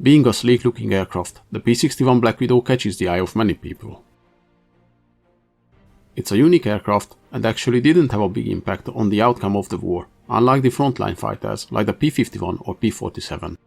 Being a sleek-looking aircraft, the P-61 Black Widow catches the eye of many people. It's a unique aircraft and actually didn't have a big impact on the outcome of the war, unlike the frontline fighters like the P-51 or P-47.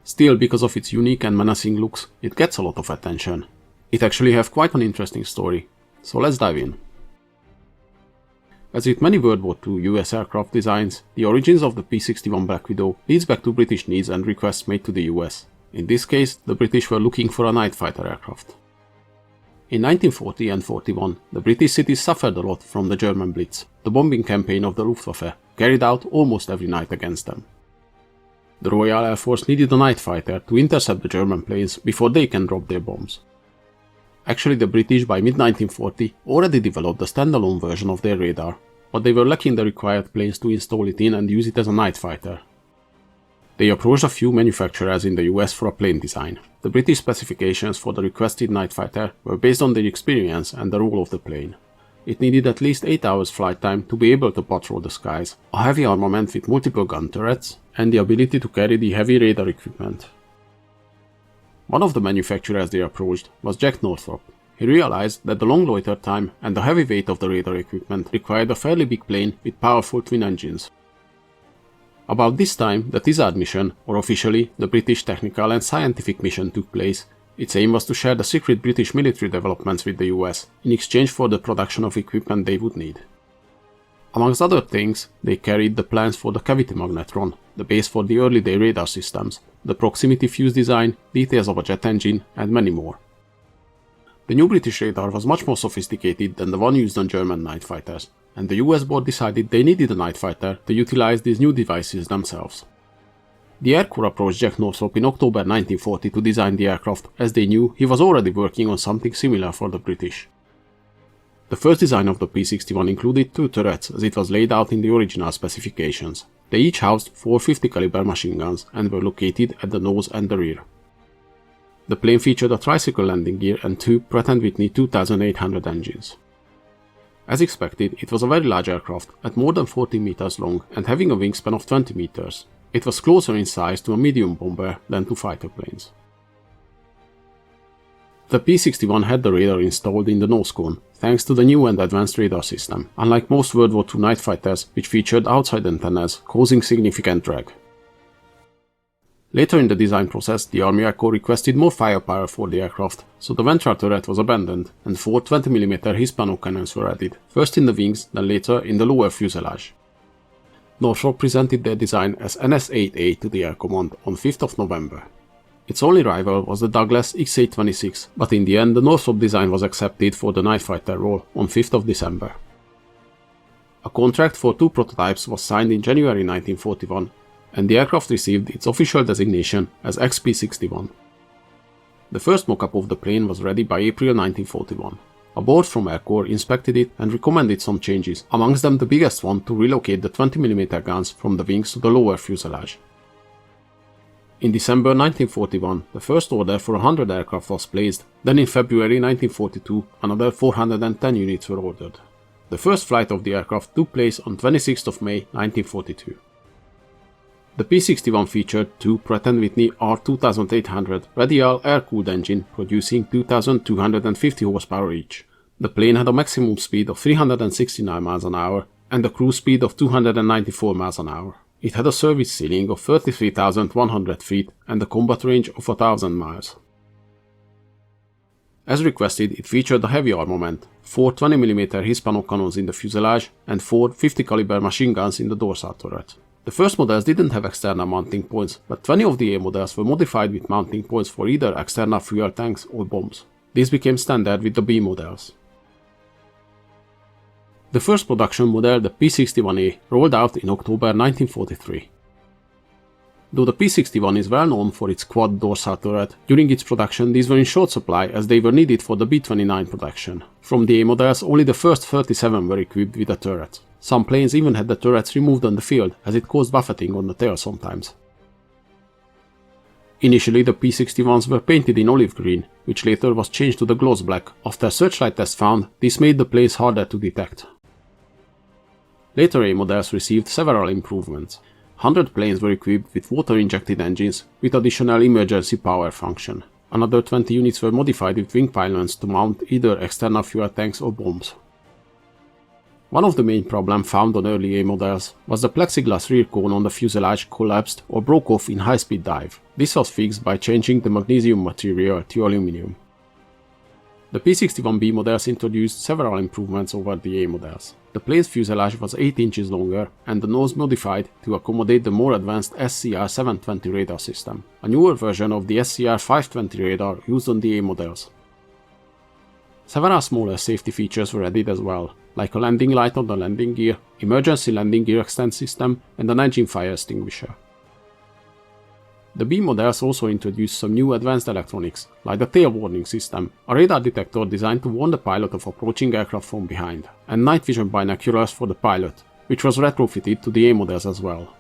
Still, because of its unique and menacing looks, it gets a lot of attention. It actually has quite an interesting story, so let's dive in. As with many World War II US aircraft designs, the origins of the P-61 Black Widow leads back to British needs and requests made to the US. In this case, the British were looking for a night fighter aircraft. In 1940 and 41, the British cities suffered a lot from the German Blitz, the bombing campaign of the Luftwaffe, carried out almost every night against them. The Royal Air Force needed a night fighter to intercept the German planes before they can drop their bombs. Actually, the British by mid-1940 already developed a standalone version of their radar, but they were lacking the required planes to install it in and use it as a night fighter. They approached a few manufacturers in the US for a plane design. The British specifications for the requested night fighter were based on their experience and the role of the plane. It needed at least 8 hours flight time to be able to patrol the skies, a heavy armament with multiple gun turrets, and the ability to carry the heavy radar equipment. One of the manufacturers they approached was Jack Northrop. He realized that the long loiter time and the heavy weight of the radar equipment required a fairly big plane with powerful twin engines. About this time, the TISAD mission, or officially the British Technical and Scientific Mission, took place. Its aim was to share the secret British military developments with the US in exchange for the production of equipment they would need. Amongst other things, they carried the plans for the cavity magnetron, the base for the early day radar systems, the proximity fuse design, details of a jet engine, and many more. The new British radar was much more sophisticated than the one used on German night fighters, and the US board decided they needed a night fighter to utilize these new devices themselves. The Air Corps approached Jack Northrop in October 1940 to design the aircraft, as they knew he was already working on something similar for the British. The first design of the P-61 included 2 turrets as it was laid out in the original specifications. They each housed 4 50 caliber machine guns and were located at the nose and the rear. The plane featured a tricycle landing gear and 2 Pratt & Whitney 2800 engines. As expected, it was a very large aircraft, at more than 14 meters long and having a wingspan of 20 meters. It was closer in size to a medium bomber than to fighter planes. The P-61 had the radar installed in the nose cone, thanks to the new and advanced radar system, unlike most World War II night fighters which featured outside antennas, causing significant drag. Later in the design process, the Army Air Corps requested more firepower for the aircraft, so the ventral turret was abandoned and 4 20mm Hispano cannons were added, first in the wings, then later in the lower fuselage. Northrop presented their design as NS-8A to the Air Command on 5th of November. Its only rival was the Douglas X-826, but in the end the Northrop design was accepted for the night fighter role on 5th of December. A contract for 2 prototypes was signed in January 1941, and the aircraft received its official designation as XP-61. The first mock-up of the plane was ready by April 1941. A board from Air Corps inspected it and recommended some changes, amongst them the biggest one to relocate the 20mm guns from the wings to the lower fuselage. In December 1941, the first order for 100 aircraft was placed, then in February 1942 another 410 units were ordered. The first flight of the aircraft took place on 26th of May 1942. The P-61 featured 2 Pratt & Whitney R2800 radial air-cooled engine producing 2,250 horsepower each. The plane had a maximum speed of 369 miles an hour and a cruise speed of 294 miles an hour. It had a service ceiling of 33,100 feet and a combat range of 1,000 miles. As requested, it featured a heavy armament, 4 20mm Hispano cannons in the fuselage and 4 50 caliber machine guns in the dorsal turret. The first models didn't have external mounting points, but 20 of the A models were modified with mounting points for either external fuel tanks or bombs. This became standard with the B models. The first production model, the P-61A, rolled out in October 1943. Though the P-61 is well known for its quad dorsal turret, during its production these were in short supply as they were needed for the B-29 production. From the A models, only the first 37 were equipped with a turret. Some planes even had the turrets removed on the field, as it caused buffeting on the tail sometimes. Initially the P-61s were painted in olive green, which later was changed to the gloss black. After searchlight tests found, this made the planes harder to detect. Later A models received several improvements. 100 planes were equipped with water-injected engines with additional emergency power function. Another 20 units were modified with wing pylons to mount either external fuel tanks or bombs. One of the main problems found on early A models was the plexiglass rear cone on the fuselage collapsed or broke off in high-speed dive. This was fixed by changing the magnesium material to aluminum. The P-61B models introduced several improvements over the A models. The plane's fuselage was 8 inches longer and the nose modified to accommodate the more advanced SCR-720 radar system, a newer version of the SCR-520 radar used on the A models. Several smaller safety features were added as well, like a landing light on the landing gear, emergency landing gear extend system, and an engine fire extinguisher. The B models also introduced some new advanced electronics, like the tail warning system, a radar detector designed to warn the pilot of approaching aircraft from behind, and night vision binoculars for the pilot, which was retrofitted to the A models as well.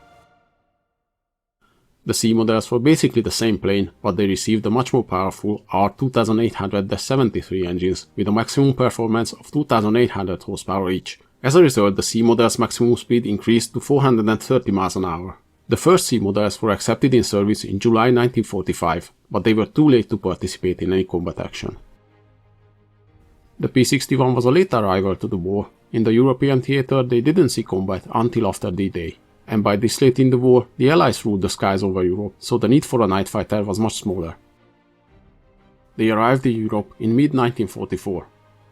The C models were basically the same plane, but they received a much more powerful R2800-73 engines with a maximum performance of 2800 horsepower each. As a result, the C models' maximum speed increased to 430 miles an hour. The first C models were accepted in service in July 1945, but they were too late to participate in any combat action. The P-61 was a late arrival to the war. In the European theater, they didn't see combat until after D-Day. And by this late in the war, the Allies ruled the skies over Europe, so the need for a night fighter was much smaller. They arrived in Europe in mid-1944.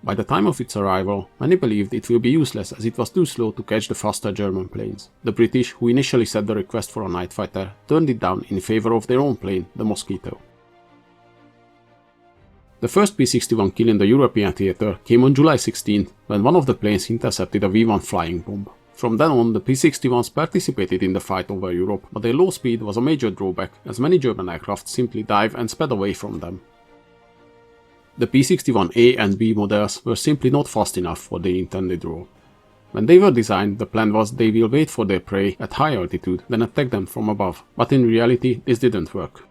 By the time of its arrival, many believed it will be useless as it was too slow to catch the faster German planes. The British, who initially set the request for a night fighter, turned it down in favor of their own plane, the Mosquito. The first P-61 kill in the European theater came on July 16th, when one of the planes intercepted a V-1 flying bomb. From then on, the P-61s participated in the fight over Europe, but their low speed was a major drawback, as many German aircraft simply dived and sped away from them. The P-61A and B models were simply not fast enough for the intended role. When they were designed, the plan was they will wait for their prey at high altitude, then attack them from above, but in reality this didn't work.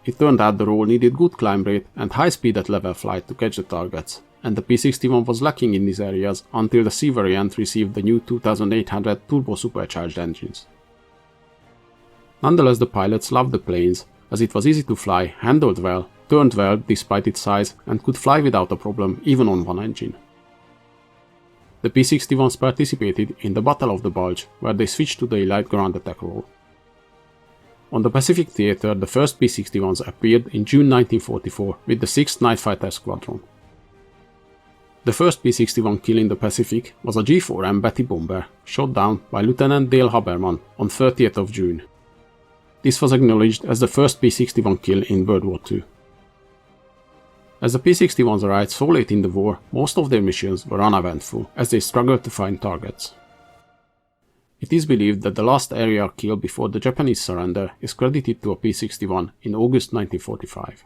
It turned out the role needed good climb rate and high speed at level flight to catch the targets, and the P-61 was lacking in these areas until the C variant received the new 2800 turbo-supercharged engines. Nonetheless, the pilots loved the planes, as it was easy to fly, handled well, turned well despite its size, and could fly without a problem even on one engine. The P-61s participated in the Battle of the Bulge, where they switched to the light ground attack role. On the Pacific theater, the first P-61s appeared in June 1944 with the 6th Night Fighter Squadron. The first P-61 kill in the Pacific was a G4M Betty bomber, shot down by Lieutenant Dale Haberman on 30th of June. This was acknowledged as the first P-61 kill in World War II. As the P-61s arrived so late in the war, most of their missions were uneventful, as they struggled to find targets. It is believed that the last aerial kill before the Japanese surrender is credited to a P-61 in August 1945.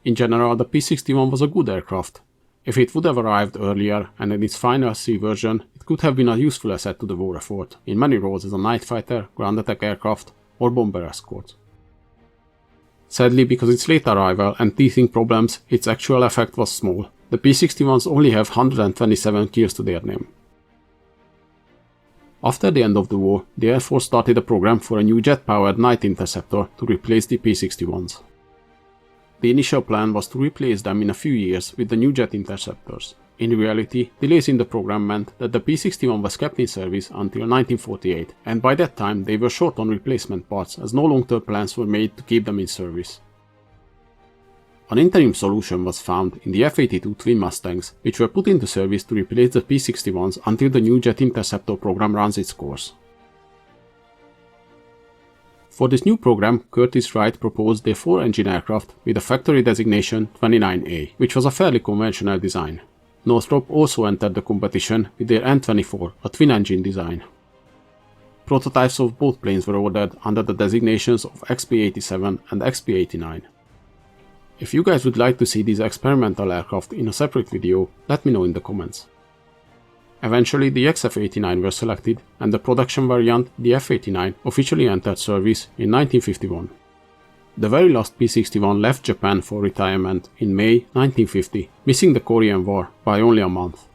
In general, the P-61 was a good aircraft. If it would have arrived earlier and in its final C version, it could have been a useful asset to the war effort, in many roles as a night fighter, ground attack aircraft, or bomber escort. Sadly, because its late arrival and teething problems, its actual effect was small. The P-61s only have 127 kills to their name. After the end of the war, the Air Force started a program for a new jet-powered night interceptor to replace the P-61s. The initial plan was to replace them in a few years with the new jet interceptors. In reality, delays in the program meant that the P-61 was kept in service until 1948, and by that time they were short on replacement parts as no long-term plans were made to keep them in service. An interim solution was found in the F-82 twin Mustangs, which were put into service to replace the P-61s until the new jet interceptor program runs its course. For this new program, Curtiss-Wright proposed their 4-engine aircraft with a factory designation 29A, which was a fairly conventional design. Northrop also entered the competition with their N-24, a twin-engine design. Prototypes of both planes were ordered under the designations of XP-87 and XP-89. If you guys would like to see these experimental aircraft in a separate video, let me know in the comments. Eventually, the XF-89 were selected, and the production variant, the F-89, officially entered service in 1951. The very last P-61 left Japan for retirement in May 1950, missing the Korean War by only a month.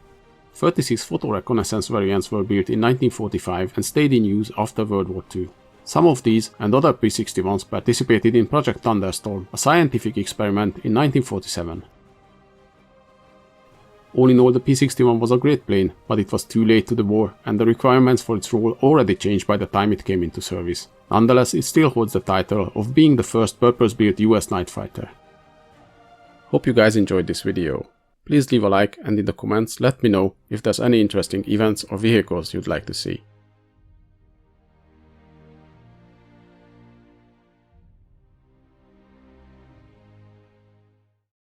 36 photo reconnaissance variants were built in 1945 and stayed in use after World War II. Some of these and other P-61s participated in Project Thunderstorm, a scientific experiment in 1947. All in all, the P-61 was a great plane, but it was too late to the war and the requirements for its role already changed by the time it came into service. Nonetheless, it still holds the title of being the first purpose-built US night fighter. Hope you guys enjoyed this video. Please leave a like and in the comments let me know if there's any interesting events or vehicles you'd like to see.